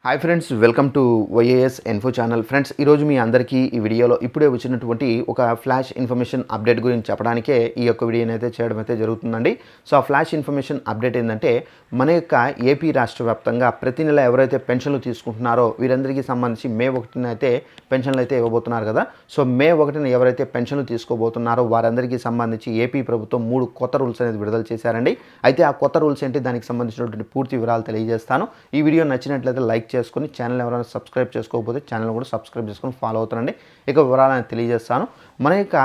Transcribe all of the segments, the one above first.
Hi friends, welcome to YAS info channel. Friends, ఈరోజు మీ అందరికీ ఈ వీడియోలో ఇప్పుడే వచ్చినటువంటి ఒక ఫ్లాష్ ఇన్ఫర్మేషన్ అప్డేట్ గురించి చెప్పడానికే ఈ యొక్క వీడియోని అయితే చేయడం అయితే జరుగుతుందండి. సో ఆ ఫ్లాష్ ఇన్ఫర్మేషన్ అప్డేట్ ఏంటంటే, మన యొక్క ఏపీ రాష్ట్ర వ్యాప్తంగా ప్రతి నెల ఎవరైతే పెన్షన్లు తీసుకుంటున్నారో వీరందరికీ సంబంధించి మే 1న అయితే పెన్షన్లు అయితే ఇవ్వబోతున్నారు కదా. సో మే 1న ఎవరైతే పెన్షన్లు తీసుకోబోతున్నారో వారందరికీ సంబంధించి ఏపీ ప్రభుత్వం 3 కొత్త రూల్స్ అనేది విడుదల చేశారండి. అయితే ఆ కొత్త రూల్స్ ఏంటి, దానికి సంబంధించినటువంటి పూర్తి వివరాలు తెలియజేస్తాను. ఈ వీడియో నచ్చినట్లయితే లైక్ చేసుకొని ఛానల్ ఎవరైనా సబ్స్క్రైబ్ చేసుకోకపోతే ఛానల్ కూడా సబ్స్క్రైబ్ చేసుకొని ఫాలో అవుతానండి. ఇక వివరాలను తెలియజేస్తాను. మన యొక్క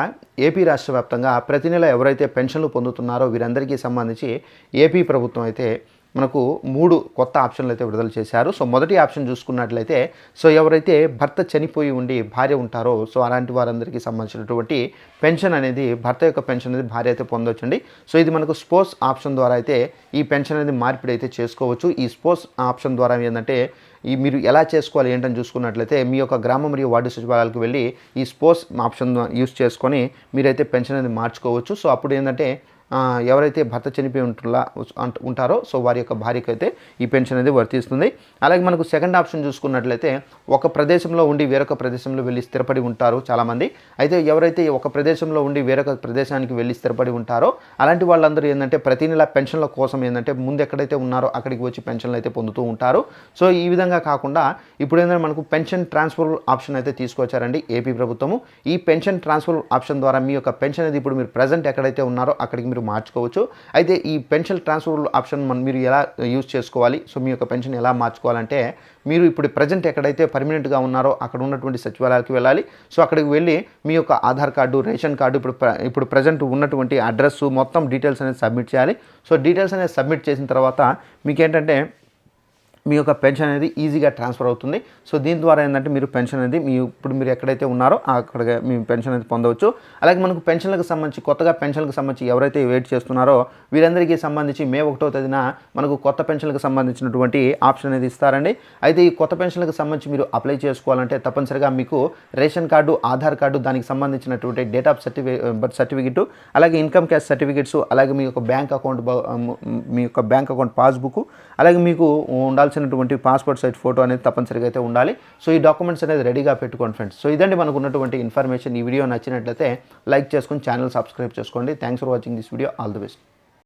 ఏపీ రాష్ట్ర వ్యాప్తంగా ప్రతి నెల ఎవరైతే పెన్షన్లు పొందుతున్నారో వీరందరికీ సంబంధించి ఏపీ ప్రభుత్వం అయితే మనకు 3 కొత్త ఆప్షన్లు అయితే విడుదల చేశారు. సో మొదటి ఆప్షన్ చూసుకున్నట్లయితే, సో ఎవరైతే భర్త చనిపోయి ఉండి భార్య ఉంటారో సో అలాంటి వారందరికీ సంబంధించినటువంటి పెన్షన్ అనేది, భర్త యొక్క పెన్షన్ అనేది భార్య అయితే పొందొచ్చండి. సో ఇది మనకు స్పోర్ట్స్ ఆప్షన్ ద్వారా అయితే ఈ పెన్షన్ అనేది మార్పిడి అయితే చేసుకోవచ్చు. ఈ స్పోర్ట్స్ ఆప్షన్ ద్వారా ఏంటంటే మీరు ఎలా చేసుకోవాలి ఏంటని చూసుకున్నట్లయితే, మీ యొక్క గ్రామం మరియు వార్డు సచివాలయాలకు వెళ్ళి ఈ స్పోర్ట్స్ ఆప్షన్ యూస్ చేసుకొని మీరైతే పెన్షన్ అనేది మార్చుకోవచ్చు. సో అప్పుడు ఏంటంటే ఎవరైతే భర్త చనిపోయి ఉంటారో సో వారి యొక్క భార్యకు అయితే ఈ పెన్షన్ అనేది వర్తిస్తుంది. అలాగే మనకు సెకండ్ ఆప్షన్ చూసుకున్నట్లయితే, ఒక ప్రదేశంలో ఉండి వేరొక ప్రదేశంలో వెళ్ళి స్థిరపడి ఉంటారు చాలామంది. అయితే ఎవరైతే ఒక ప్రదేశంలో ఉండి వేరొక ప్రదేశానికి వెళ్ళి స్థిరపడి ఉంటారో అలాంటి వాళ్ళందరూ ఏంటంటే ప్రతి నెల పెన్షన్ల కోసం ఏంటంటే ముందు ఎక్కడైతే ఉన్నారో అక్కడికి వచ్చి పెన్షన్లు అయితే పొందుతూ ఉంటారు. సో ఈ విధంగా కాకుండా ఇప్పుడు ఏంటంటే మనకు పెన్షన్ ట్రాన్స్ఫర్ ఆప్షన్ అయితే తీసుకొచ్చారండి ఏపీ ప్రభుత్వము. ఈ పెన్షన్ ట్రాన్స్ఫర్ ఆప్షన్ ద్వారా మీ యొక్క పెన్షన్ అనేది ఇప్పుడు మీరు ప్రజెంట్ ఎక్కడైతే ఉన్నారో అక్కడికి మార్చుకోవచ్చు. అయితే ఈ పెన్షన్ ట్రాన్స్ఫర్ ఆప్షన్ మీరు ఎలా యూజ్ చేసుకోవాలి, సో మీ యొక్క పెన్షన్ ఎలా మార్చుకోవాలంటే, మీరు ఇప్పుడు ప్రజెంట్ ఎక్కడైతే పర్మనెంట్గా ఉన్నారో అక్కడ ఉన్నటువంటి సచివాలయాలకు వెళ్ళాలి. సో అక్కడికి వెళ్ళి మీ యొక్క ఆధార్ కార్డు, రేషన్ కార్డు, ఇప్పుడు ప్రజెంట్ ఉన్నటువంటి అడ్రస్ మొత్తం డీటెయిల్స్ అనేది సబ్మిట్ చేయాలి. సో డీటెయిల్స్ అనేది సబ్మిట్ చేసిన తర్వాత మీకేంటంటే మీ యొక్క పెన్షన్ అనేది ఈజీగా ట్రాన్స్ఫర్ అవుతుంది. సో దీని ద్వారా ఏంటంటే మీరు పెన్షన్ అనేది ఇప్పుడు మీరు ఎక్కడైతే ఉన్నారో అక్కడ మీ పెన్షన్ అనేది పొందవచ్చు. అలాగే మనకు పెన్షన్లకు సంబంధించి, కొత్తగా పెన్షన్లకు సంబంధించి ఎవరైతే వెయిట్ చేస్తున్నారో వీరందరికీ సంబంధించి మే 1వ తేదీన మనకు కొత్త పెన్షన్లకు సంబంధించినటువంటి ఆప్షన్ అనేది ఇస్తారండి. అయితే ఈ కొత్త పెన్షన్లకు సంబంధించి మీరు అప్లై చేసుకోవాలంటే తప్పనిసరిగా మీకు రేషన్ కార్డు, ఆధార్ కార్డు, దానికి సంబంధించినటువంటి డేట్ ఆఫ్ బర్త్ సర్టిఫికెట్, అలాగే ఇన్కమ్ క్యాష్ సర్టిఫికెట్స్, అలాగే మీ యొక్క బ్యాంక్ అకౌంట్ పాస్బుక్, అలాగే మీకు ఉండాల్సినటువంటి పాస్పోర్ట్ సైజ్ ఫోటో అనేది తప్పనిసరిగా అయితే ఉండాలి. సో ఈ డాక్యుమెంట్స్ అనేది రెడీగా పెట్టుకోండి ఫ్రెండ్స్. సో ఇదండి మనకు ఉన్నటువంటి ఇన్ఫర్మేషన్. ఈ వీడియో నచ్చినట్లయితే లైక్ చేసుకొని ఛానల్ సబ్స్క్రైబ్ చేసుకోండి. Thanks for watching this video. All the best.